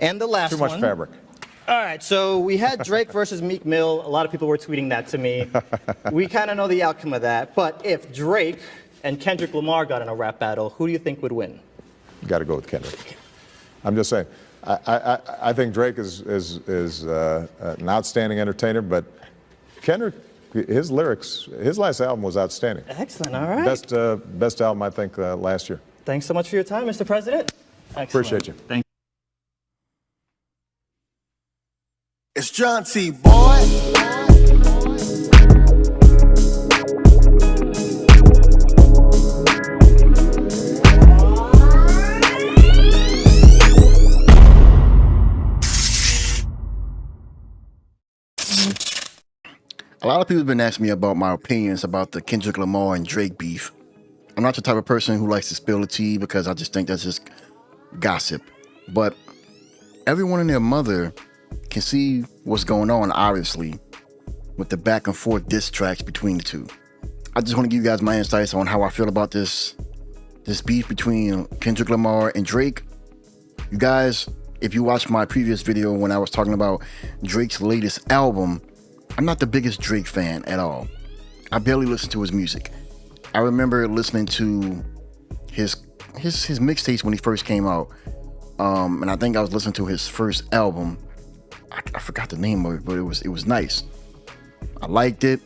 And the last Too much one. fabric. All right, so we had Drake versus Meek Mill. A lot of people were tweeting that to me. We kind of know the outcome of that. But if Drake and Kendrick Lamar got in a rap battle, who do you think would win? You got to go with Kendrick. I'm just saying. I think Drake is an outstanding entertainer, but Kendrick, his lyrics, his last album was outstanding. Excellent. All right. Best album I think last year. Thanks so much for your time, Mr. President. Excellent. Appreciate you. Thank you. It's Jaunti, boy. A lot of people have been asking me about my opinions about the Kendrick Lamar and Drake beef. I'm not the type of person who likes to spill the tea because I just think that's just gossip. But everyone and their mother can see what's going on, obviously, with the back and forth diss tracks between the two. I just want to give you guys my insights on how I feel about this beef between Kendrick Lamar and Drake. You guys, if you watched my previous video when I was talking about Drake's latest album, I'm not the biggest Drake fan at all. I barely listen to his music. I remember listening to his mixtapes when he first came out, and I think I was listening to his first album. I forgot the name of it, but it was nice. I liked it,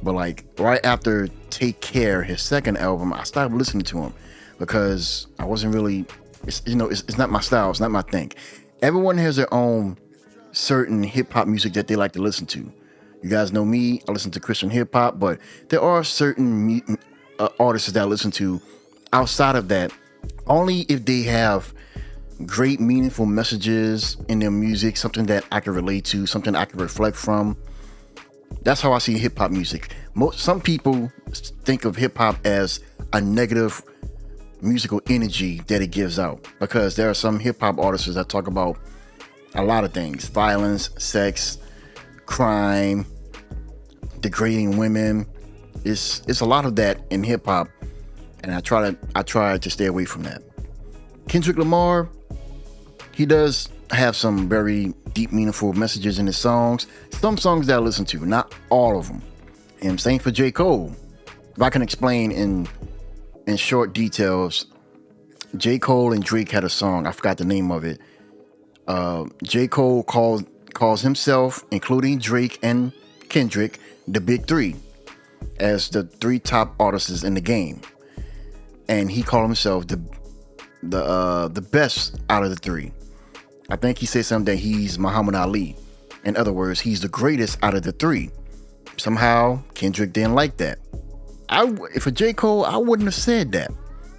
but like right after Take Care, his second album, I stopped listening to him because I wasn't really, it's not my style, it's not my thing. Everyone has their own certain hip hop music that they like to listen to. You guys know me, I listen to Christian hip hop, but there are certain artists that I listen to outside of that, only if they have great meaningful messages in their music, something that I can relate to, something I can reflect from. That's how I see hip hop music. Some people think of hip hop as a negative musical energy that it gives out, because there are some hip hop artists that talk about a lot of things: violence, sex, crime, degrading women. It's a lot of that in hip hop, and I try to stay away from that. Kendrick Lamar, he does have some very deep, meaningful messages in his songs. Some songs that I listen to, not all of them. And same for J. Cole. If I can explain in short details, J. Cole and Drake had a song. I forgot the name of it. J. Cole calls himself, including Drake and Kendrick, the Big Three, as the three top artists in the game. And he called himself the best out of the three. I think he said something that he's Muhammad Ali. In other words, he's the greatest out of the three. Somehow, Kendrick didn't like that. For J. Cole, I wouldn't have said that.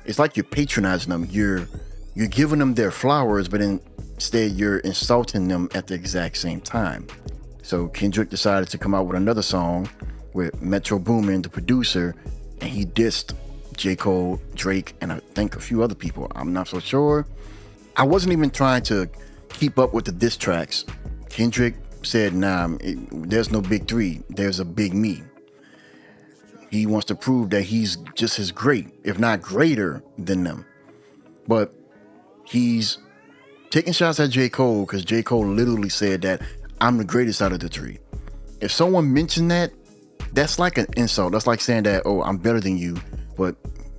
It's like you're patronizing them. You're giving them their flowers, but instead you're insulting them at the exact same time. So Kendrick decided to come out with another song with Metro Boomin, the producer, and he dissed J. Cole, Drake, and I think a few other people. I'm not so sure. I wasn't even trying to keep up with the diss tracks. Kendrick said, nah, there's no Big Three, there's a Big Me. He wants to prove that he's just as great, if not greater than them. But he's taking shots at J. Cole because J. Cole literally said that I'm the greatest out of the three. If someone mentioned that, that's like an insult. That's like saying that, oh, I'm better than you, but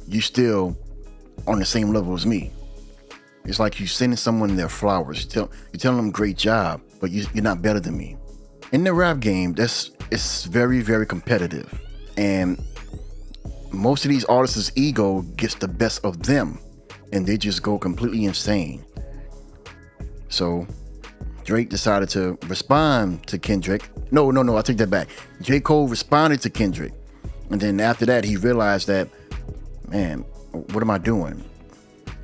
you still on the same level as me. It's like you sending someone their flowers. You're telling them great job, but you're not better than me. In the rap game, it's very, very competitive. And most of these artists' ego gets the best of them, and they just go completely insane. So Drake decided to respond to Kendrick. No, I take that back. J. Cole responded to Kendrick. And then after that, he realized that, man, what am I doing?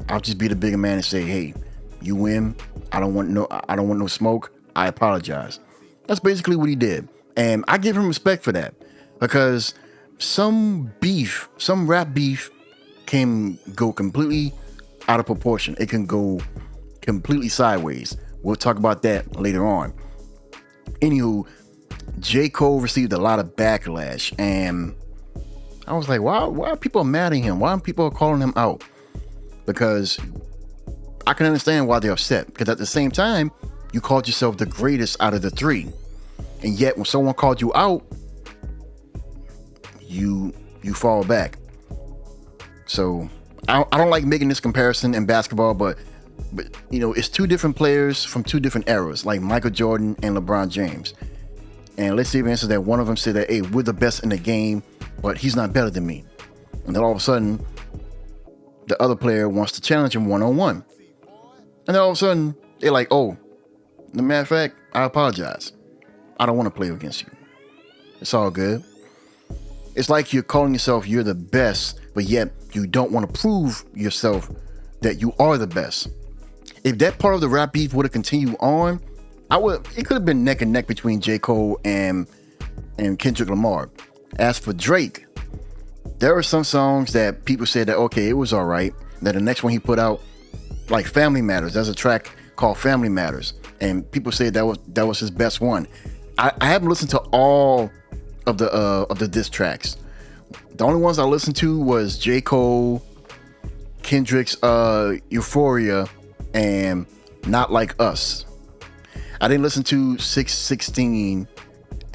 I'll just be the bigger man and say, hey, you win. I don't want no smoke. I apologize. That's basically what he did. And I give him respect for that, because some rap beef can go completely out of proportion. It can go completely sideways. We'll talk about that later on. Anywho, J. Cole received a lot of backlash, and I was like, why are people mad at him? Why are people calling him out? Because I can understand why they're upset, because at the same time, you called yourself the greatest out of the three. And yet when someone called you out, you fall back. So I don't like making this comparison in basketball, but you know, it's two different players from two different eras, like Michael Jordan and LeBron James. And let's say, for instance, that one of them said that, hey, we're the best in the game, but he's not better than me. And then all of a sudden, the other player wants to challenge him one-on-one. And then all of a sudden, they're like, oh, as a matter of fact, I apologize. I don't want to play against you. It's all good. It's like you're calling yourself you're the best, but yet you don't want to prove yourself that you are the best. If that part of the rap beef would have continued on, it could have been neck and neck between J. Cole and Kendrick Lamar. As for Drake, there were some songs that people said that, okay, it was all right. That the next one he put out, like Family Matters, there's a track called Family Matters, and people said that was his best one. I haven't listened to all of the diss tracks. The only ones I listened to was J. Cole, Kendrick's Euphoria, and Not Like Us. I didn't listen to 616,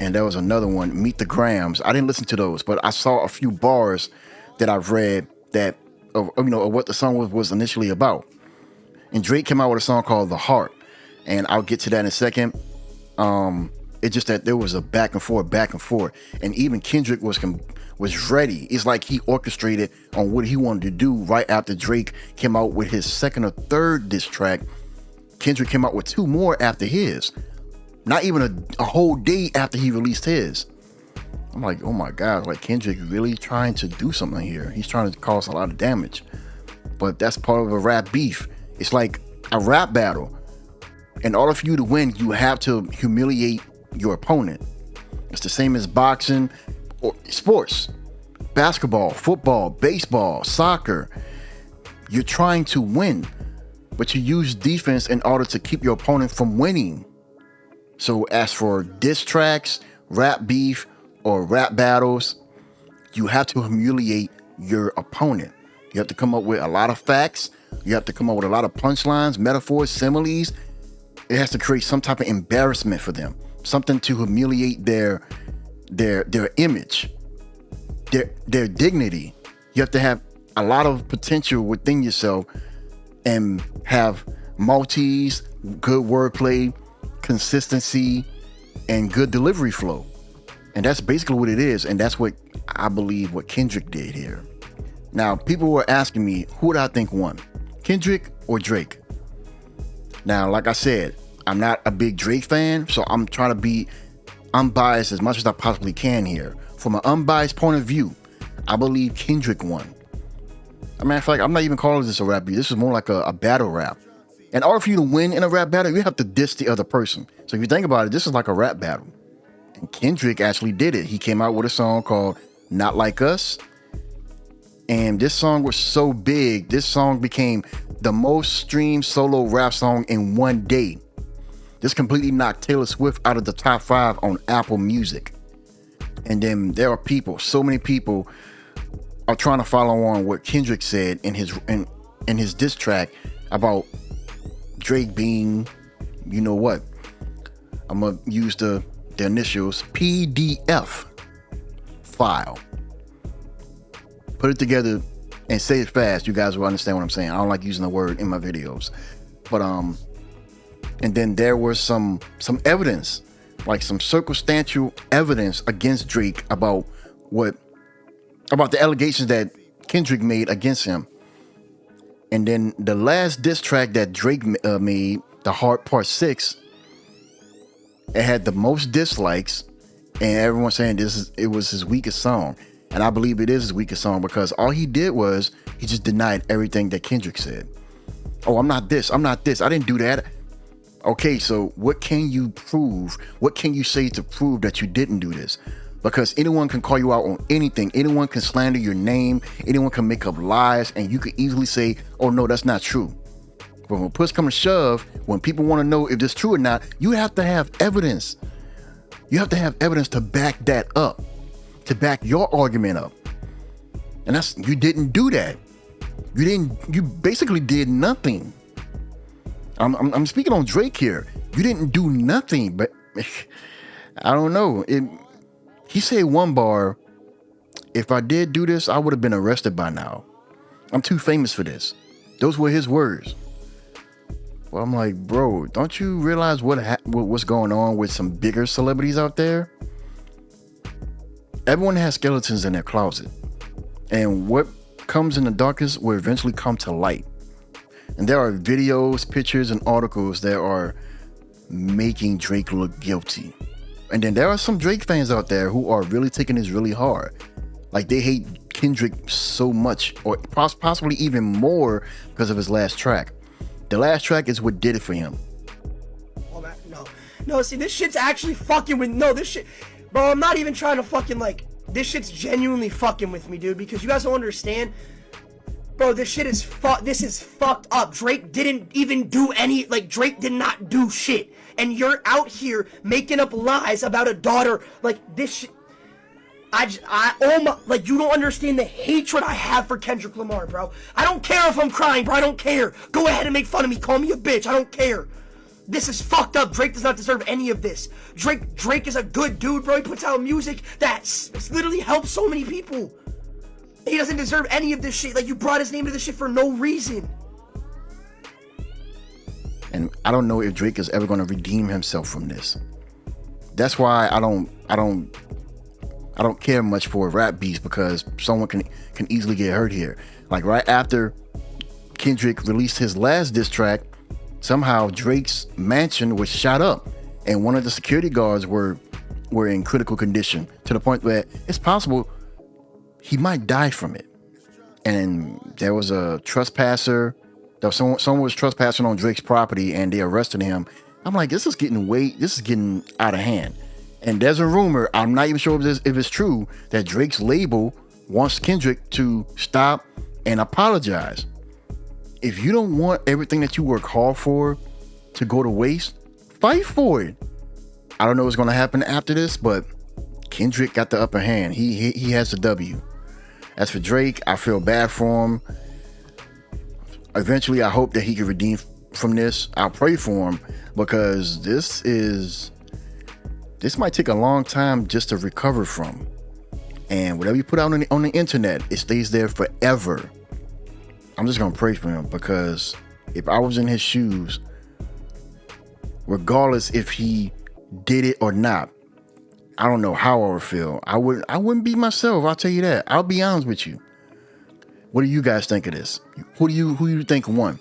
and there was another one, Meet the Grams. I didn't listen to those, but I saw a few bars that I've read that of what the song was initially about. And Drake came out with a song called The Heart, and I'll get to that in a second. It's just that there was a back and forth, and even Kendrick was ready. It's like he orchestrated on what he wanted to do right after Drake came out with his second or third diss track. Kendrick came out with two more after his. Not even a whole day after he released his. I'm like, oh my God, like Kendrick really trying to do something here. He's trying to cause a lot of damage. But that's part of a rap beef. It's like a rap battle. In order for you to win, you have to humiliate your opponent. It's the same as boxing or sports. Basketball, football, baseball, soccer. You're trying to win, but you use defense in order to keep your opponent from winning. So as for diss tracks, rap beef, or rap battles, you have to humiliate your opponent. You have to come up with a lot of facts. You have to come up with a lot of punchlines, metaphors, similes. It has to create some type of embarrassment for them, something to humiliate their image, their dignity. You have to have a lot of potential within yourself and have multis, good wordplay, consistency, and good delivery flow. And that's basically what it is. And that's what I believe what Kendrick did here. Now, people were asking me, who would I think won? Kendrick or Drake? Now, like I said, I'm not a big Drake fan, so I'm trying to be unbiased as much as I possibly can here. From an unbiased point of view, I believe Kendrick won. As a matter of fact, I'm not even calling this a rap beat. This is more like a battle rap. In order for you to win in a rap battle, you have to diss the other person. So if you think about it, this is like a rap battle. And Kendrick actually did it. He came out with a song called Not Like Us. And this song was so big, this song became the most streamed solo rap song in one day. This completely knocked Taylor Swift out of the top 5 on Apple Music. And then there are people, so many people are trying to follow on what Kendrick said in his diss track about Drake being, you know what? I'm gonna use the initials, PDF file. Put it together and say it fast. You guys will understand what I'm saying. I don't like using the word in my videos. But and then there was some evidence, like some circumstantial evidence against Drake about the allegations that Kendrick made against him. And then the last diss track that Drake made, The Heart Part 6, it had the most dislikes, and everyone's saying it was his weakest song. And I believe it is his weakest song because all he did was he just denied everything that Kendrick said. Oh, I'm not this. I didn't do that. Okay, so what can you prove? What can you say to prove that you didn't do this? Because anyone can call you out on anything. Anyone can slander your name. Anyone can make up lies, and you could easily say, oh, no, that's not true. But when push comes to shove, when people want to know if it's true or not, you have to have evidence. You have to have evidence to back that up, to back your argument up. And you didn't do that. You basically did nothing. I'm speaking on Drake here. You didn't do nothing, but I don't know. He said one bar, if I did do this, I would have been arrested by now. I'm too famous for this. Those were his words. Well, I'm like, bro, don't you realize what's going on with some bigger celebrities out there? Everyone has skeletons in their closet. And what comes in the darkest will eventually come to light. And there are videos, pictures, and articles that are making Drake look guilty. And then there are some Drake fans out there who are really taking this really hard. Like, they hate Kendrick so much, or possibly even more, because of his last track. The last track is what did it for him. Oh, no, see, this shit's actually fucking with, this shit, bro, I'm not even trying to fucking, like, this shit's genuinely fucking with me, dude, because you guys don't understand, bro, this shit is this is fucked up. Drake didn't even do any, like, Drake did not do shit, and you're out here making up lies about a daughter, like, this shit, oh my, like, you don't understand the hatred I have for Kendrick Lamar, bro. I don't care if I'm crying, bro, I don't care. Go ahead and make fun of me, call me a bitch, I don't care. This is fucked up. Drake does not deserve any of this. Drake is a good dude, bro. He puts out music that literally helps so many people. He doesn't deserve any of this shit. Like, you brought his name to this shit for no reason. And I don't know if Drake is ever going to redeem himself from this. That's why I don't care much for rap beats, because someone can easily get hurt here. Like, right after Kendrick released his last diss track, somehow Drake's mansion was shot up, and one of the security guards were in critical condition, to the point where it's possible he might die from it. And there was a trespasser. Someone was trespassing on Drake's property, and they arrested him. I'm like, this is getting out of hand. And there's a rumor, I'm not even sure if it's true, that Drake's label wants Kendrick to stop and apologize. If you don't want everything that you work hard for to go to waste, fight for it. I don't know what's going to happen after this, but Kendrick got the upper hand. He has the W. As for Drake, I feel bad for him. Eventually, I hope that he can redeem from this. I'll pray for him, because this might take a long time just to recover from. And whatever you put out on the internet, it stays there forever. I'm just gonna pray for him, because if I was in his shoes, regardless if he did it or not, I don't know how I would feel. I wouldn't be myself, I'll tell you that. I'll be honest with you. What do you guys think of this? Who do you think won?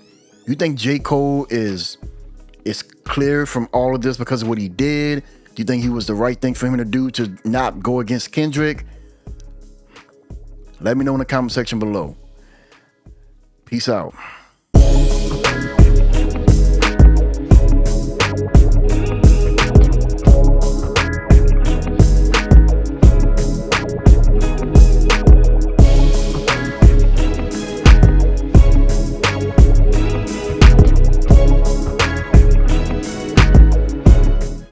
You think J. Cole is clear from all of this because of what he did? Do you think he was the right thing for him to do to not go against Kendrick? Let me know in the comment section below. Peace out.